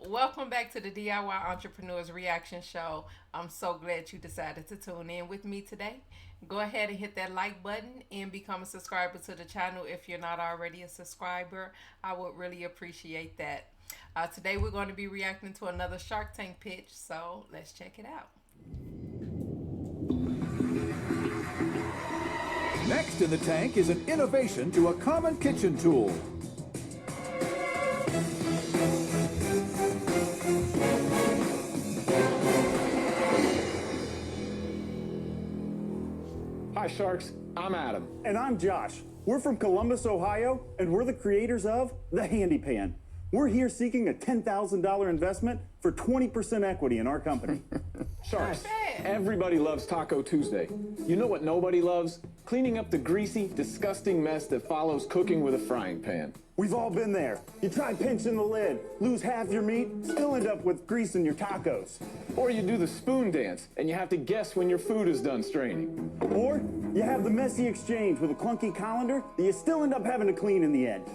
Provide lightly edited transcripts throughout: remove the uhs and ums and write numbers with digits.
Welcome back to the DIY Entrepreneurs Reaction Show. I'm so glad you decided to tune in with me today. Go ahead and hit that like button and become a subscriber to the channel if you're not already a subscriber. I would really appreciate that. Today we're going to be reacting to another Shark Tank pitch, so let's check it out. Next in the tank is an innovation to a common kitchen tool. Hi Sharks, I'm Adam. And I'm Josh. We're from Columbus, Ohio, and we're the creators of the Handy Pan. We're here seeking a $10,000 investment for 20% equity in our company. Sharks, everybody loves Taco Tuesday. You know what nobody loves? Cleaning up the greasy, disgusting mess that follows cooking with a frying pan. We've all been there. You try pinching the lid, lose half your meat, still end up with grease in your tacos. Or you do the spoon dance, and you have to guess when your food is done straining. Or you have the messy exchange with a clunky colander that you still end up having to clean in the end.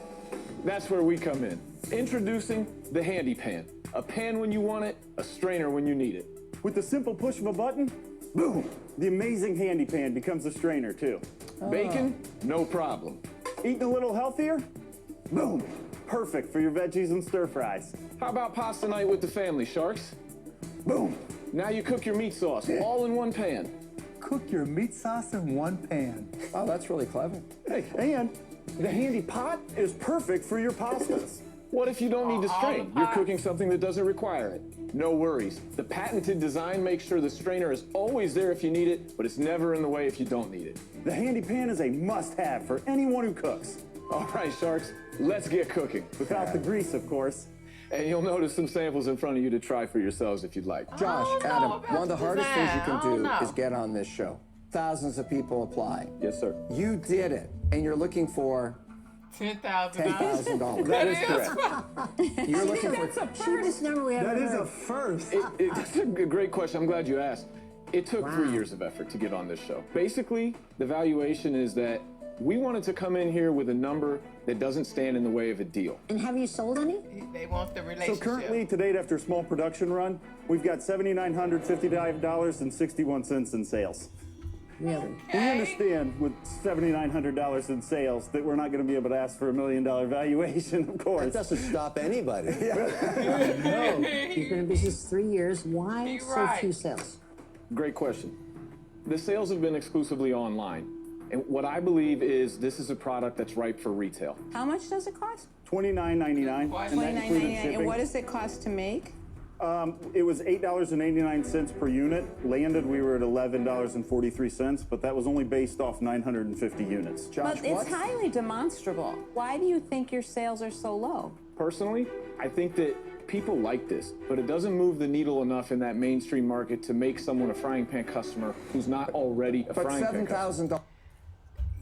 That's where we come in. Introducing the Handy Pan. A pan when you want it, a strainer when you need it. With the simple push of a button, boom, the amazing Handy Pan becomes a strainer too. Bacon? No problem. Eating a little healthier? Boom, perfect for your veggies and stir fries. How about pasta night with the family, Sharks? Boom. Now you cook your meat sauce all in one pan. Cook your meat sauce in one pan. Oh, that's really clever. Hey, and the Handy Pot is perfect for your pastas. What if you don't need to strain? You're cooking something that doesn't require it. No worries. The patented design makes sure the strainer is always there if you need it, but it's never in the way if you don't need it. The Handy Pan is a must-have for anyone who cooks. All right, Sharks, let's get cooking. Without the grease, of course. And you'll notice some samples in front of you to try for yourselves if you'd like. Josh, Adam, one of the hardest things you can do know. is get on this show. Thousands of people apply. Yes, sir. You did it, and you're looking for $10,000. $10,000. That is correct. You're looking for That's the cheapest number we ever That is heard. a first. That's a great question. I'm glad you asked. It took 3 years of effort to get on this show. Basically, the valuation is that we wanted to come in here with a number that doesn't stand in the way of a deal. And have you sold any? They want the So relationship. currently, to date, after a small production run, we've got $7,955.61 in sales. Really? We understand with $7,900 in sales that we're not going to be able to ask for $1 million valuation, of course. That doesn't stop anybody. You've been in business 3 years. Why You're so right. few sales? Great question. The sales have been exclusively online. And what I believe is this is a product that's ripe for retail. How much does it cost? $29.99, and that included $29.99. shipping. And what does it cost to make? It was $8.89 per unit. Landed, we were at $11.43, but that was only based off 950 units. Josh, But it's highly demonstrable. Why do you think your sales are so low? Personally, I think that people like this, but it doesn't move the needle enough in that mainstream market to make someone a frying pan customer who's not already a but frying pan customer. $7,000.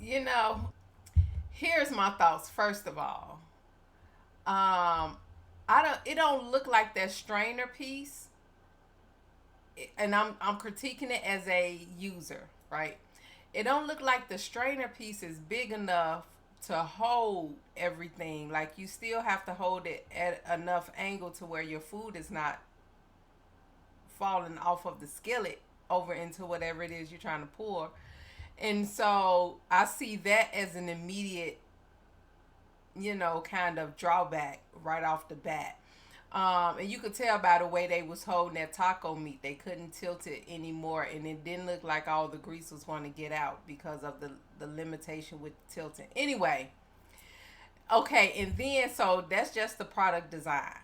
You know, here's my thoughts. First of all, it don't look like that strainer piece, and I'm critiquing it as a user, right? It don't look like the strainer piece is big enough to hold everything. Like, you still have to hold it at enough angle to where your food is not falling off of the skillet over into whatever it is you're trying to pour. And so I see that as an immediate, kind of drawback right off the bat. And you could tell by the way they was holding that taco meat. They couldn't tilt it anymore, and it didn't look like all the grease was going to get out because of the limitation with tilting. Anyway, okay, and then so that's just the product design.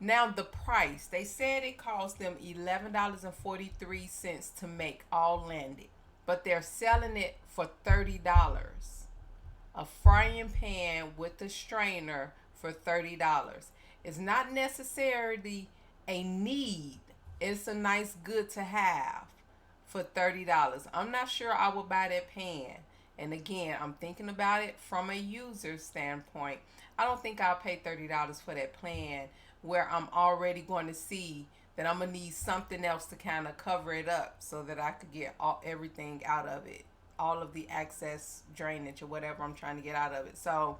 Now the price. They said it cost them $11.43 to make all landed. But they're selling it for $30. A frying pan with a strainer for $30. It's not necessarily a need. It's a nice good to have for $30. I'm not sure I would buy that pan. And again, I'm thinking about it from a user standpoint. I don't think I'll pay $30 for that plan where I'm already going to see that I'm going to need something else to kind of cover it up so that I could get everything out of it. All of the excess drainage or whatever I'm trying to get out of it. So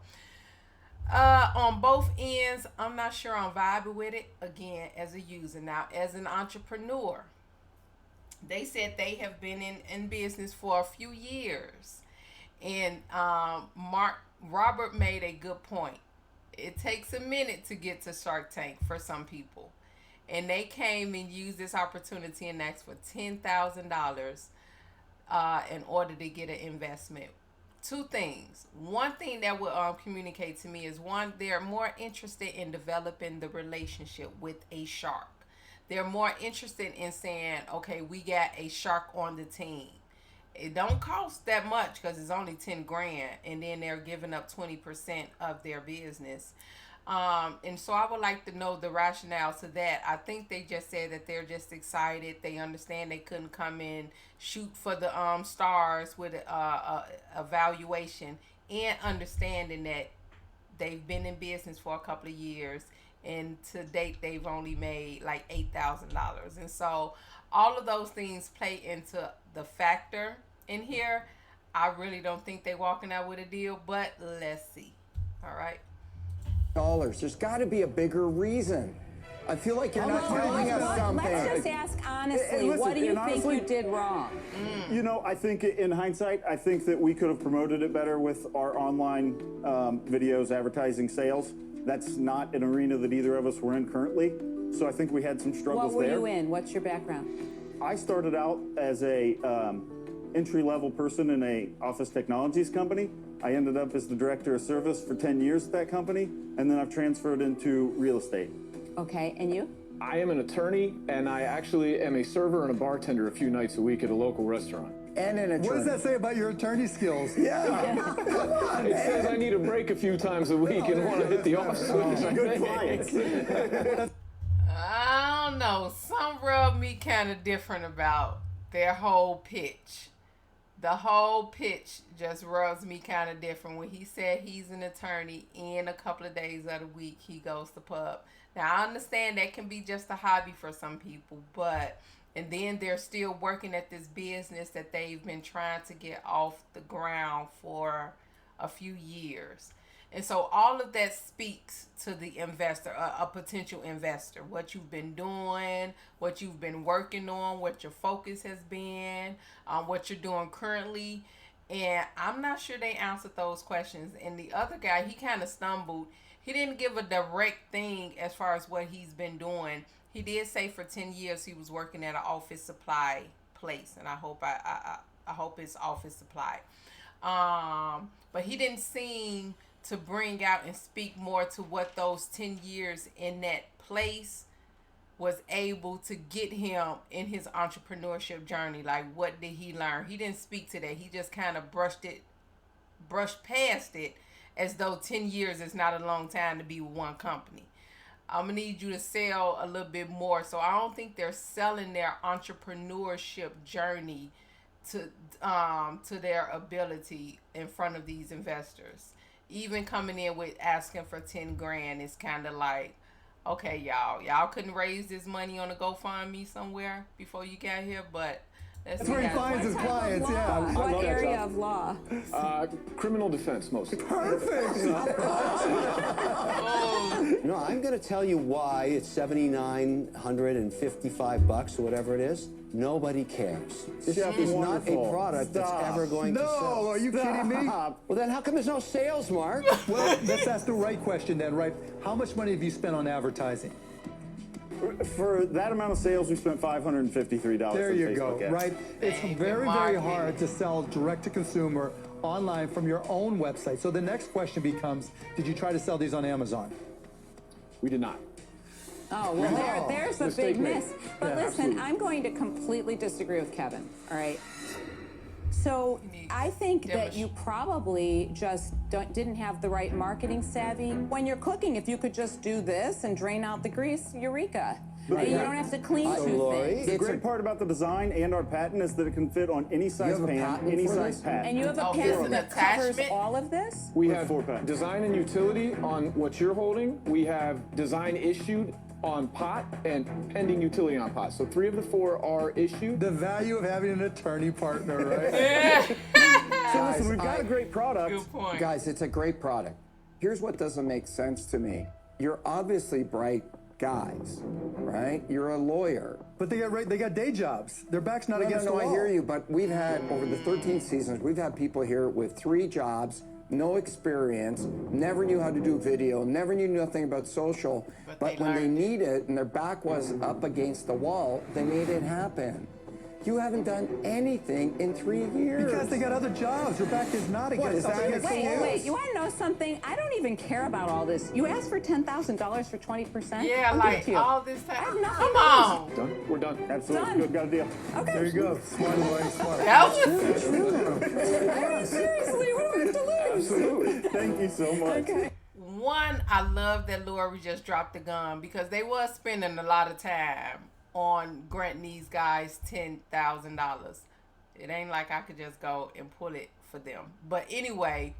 On both ends, I'm not sure I'm vibing with it. Again, as a user. Now, as an entrepreneur, they said they have been in business for a few years. And Robert made a good point. It takes a minute to get to Shark Tank for some people. And they came and used this opportunity and asked for $10,000 in order to get an investment. Two things. One thing that will communicate to me is, one, they're more interested in developing the relationship with a shark. They're more interested in saying, okay, we got a shark on the team. It don't cost that much because it's only 10 grand, and then they're giving up 20% of their business. And so I would like to know the rationale to that. I think they just said that they're just excited. They understand they couldn't come in, shoot for the stars with a valuation, and understanding that they've been in business for a couple of years, and to date they've only made like $8,000. And so all of those things play into the factor in here. I really don't think they're walking out with a deal, but let's see. All right. There's got to be a bigger reason. I feel like you're not telling us something. Let's just ask honestly, listen, what do you think honestly, you did wrong? You know, I think in hindsight, I think that we could have promoted it better with our online videos, advertising, sales. That's not an arena that either of us were in currently. So I think we had some struggles What were there. you in? What's your background? I started out as a entry-level person in a office technologies company. I ended up as the director of service for 10 years at that company, and then I've transferred into real estate. Okay, and you? I am an attorney, and I actually am a server and a bartender a few nights a week at a local restaurant. And an attorney. What does that say about your attorney skills? Yeah. It says I need a break a few times a week and want to hit the off switch. Good clients. I don't know. Some rub me kind of different about their whole pitch. The whole pitch just rubs me kind of different. When he said he's an attorney, and a couple of days of the week he goes to pub. Now, I understand that can be just a hobby for some people, but, and then they're still working at this business that they've been trying to get off the ground for a few years. And so all of that speaks to the investor, a potential investor, what you've been doing, what you've been working on, what your focus has been, what you're doing currently. And I'm not sure they answered those questions. And the other guy, he kind of stumbled. He didn't give a direct thing as far as what he's been doing. He did say for 10 years he was working at an office supply place. And I hope I hope it's office supply. But he didn't seem to bring out and speak more to what those 10 years in that place was able to get him in his entrepreneurship journey. Like, what did he learn? He didn't speak to that. He just kind of brushed past it as though 10 years is not a long time to be with one company. I'm going to need you to sell a little bit more. So I don't think they're selling their entrepreneurship journey to their ability in front of these investors. Even coming in with asking for 10 grand is kind of like, okay, y'all couldn't raise this money on a GoFundMe somewhere before you got here, but That's where he finds his clients, yeah. What area of law? Criminal defense, mostly. Perfect! No, I'm going to tell you why it's $7,955 or whatever it is. Nobody cares. This is not a product that's ever going to sell. No, are you kidding me? Well, then how come there's no sales, Mark? Well, let's ask the right question then, right? How much money have you spent on advertising? For that amount of sales, we spent $553 There on you Facebook go, ads. right? It's very, very hard to sell direct to consumer online from your own website. So the next question becomes, did you try to sell these on Amazon? We did not. Oh, well, there's a Mistake big made. miss. But listen, I'm going to completely disagree with Kevin, all right? So I think that you probably just didn't have the right marketing savvy. When you're cooking, if you could just do this and drain out the grease, eureka. And you don't have to clean two things. The great part about the design and our patent is that it can fit on any size pan, any size pat. And you have a patent that covers all of this? We have design and utility on what you're holding. We have design issued on pot and pending utility on pot. So 3 of the 4 are issued. The value of having an attorney partner, right? Yeah. So listen, we've got a great product. Good point. Guys, it's a great product. Here's what doesn't make sense to me. You're obviously bright guys, right? You're a lawyer. But they got day jobs. Their back's not against the wall. I hear you, but we've had, over the 13 seasons, we've had people here with 3 jobs, no experience, never knew how to do video, never knew nothing about social, but when they need it and their back was up against the wall, they made it happen. You haven't done anything in 3 years. Because they got other jobs. Their back is not against the wall. Wait, you want to know something? I don't even care about all this. You asked for $10,000 for 20%? Yeah, I'll like give it to you. all this time. Come on. Done? We're done. Absolutely. Done. Good, got a deal. Okay. There you go. Smart, Lori, smart. That was I mean, seriously, what do I have to lose? Absolutely. Thank you so much. Okay. one. I love that Lori just dropped the gun because they was spending a lot of time on granting these guys $10,000. It ain't like I could just go and pull it for them. But anyway,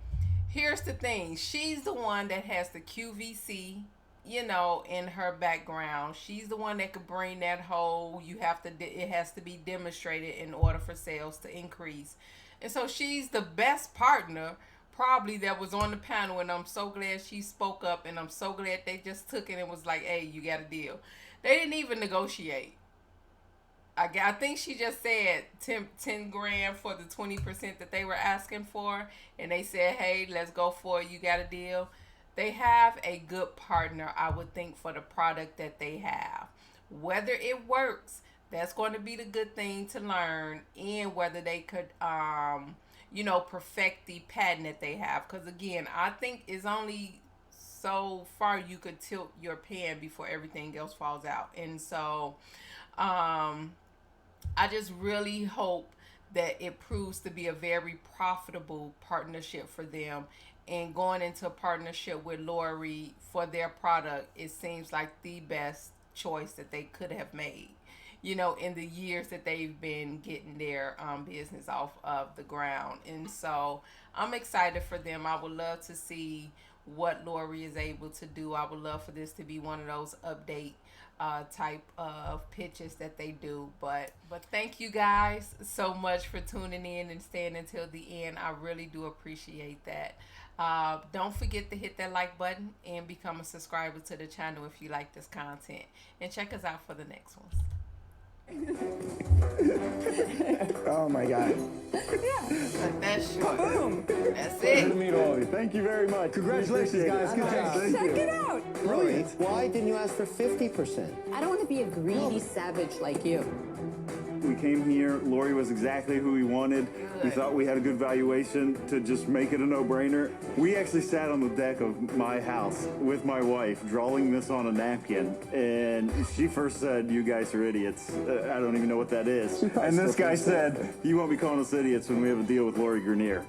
here's the thing. She's the one that has the QVC, you know, in her background. She's the one that could bring that whole, it has to be demonstrated in order for sales to increase. And so she's the best partner probably that was on the panel, and I'm so glad she spoke up, and I'm so glad they just took it and was like, hey, you got a deal. They didn't even negotiate. I think she just said 10 grand for the 20% that they were asking for, and they said, hey, let's go for it. You got a deal. They have a good partner, I would think, for the product that they have. Whether it works, that's going to be the good thing to learn, and whether they could, you know, perfect the patent that they have. Because, again, I think it's only so far you could tilt your pen before everything else falls out. And so, I just really hope that it proves to be a very profitable partnership for them. And going into a partnership with Lori for their product, it seems like the best choice that they could have made, you know, in the years that they've been getting their business off of the ground. And so I'm excited for them. I would love to see what Lori is able to do. I would love for this to be one of those update type of pitches that they do. But thank you guys so much for tuning in and staying until the end. I really do appreciate that. Don't forget to hit that like button and become a subscriber to the channel if you like this content, and check us out for the next ones. Oh my God. But that's short. Boom. That's Pleasure to it. meet all of you. Thank you very much. Congratulations, guys. Good job. Thank Check you. it out. Brilliant. Why didn't you ask for 50%? I don't want to be a greedy savage like you. We came here. Lori was exactly who we wanted. We thought we had a good valuation to just make it a no-brainer. We actually sat on the deck of my house with my wife, drawing this on a napkin. And she first said, "You guys are idiots." I don't even know what that is. And this guy said, "You won't be calling us idiots when we have a deal with Lori Grenier."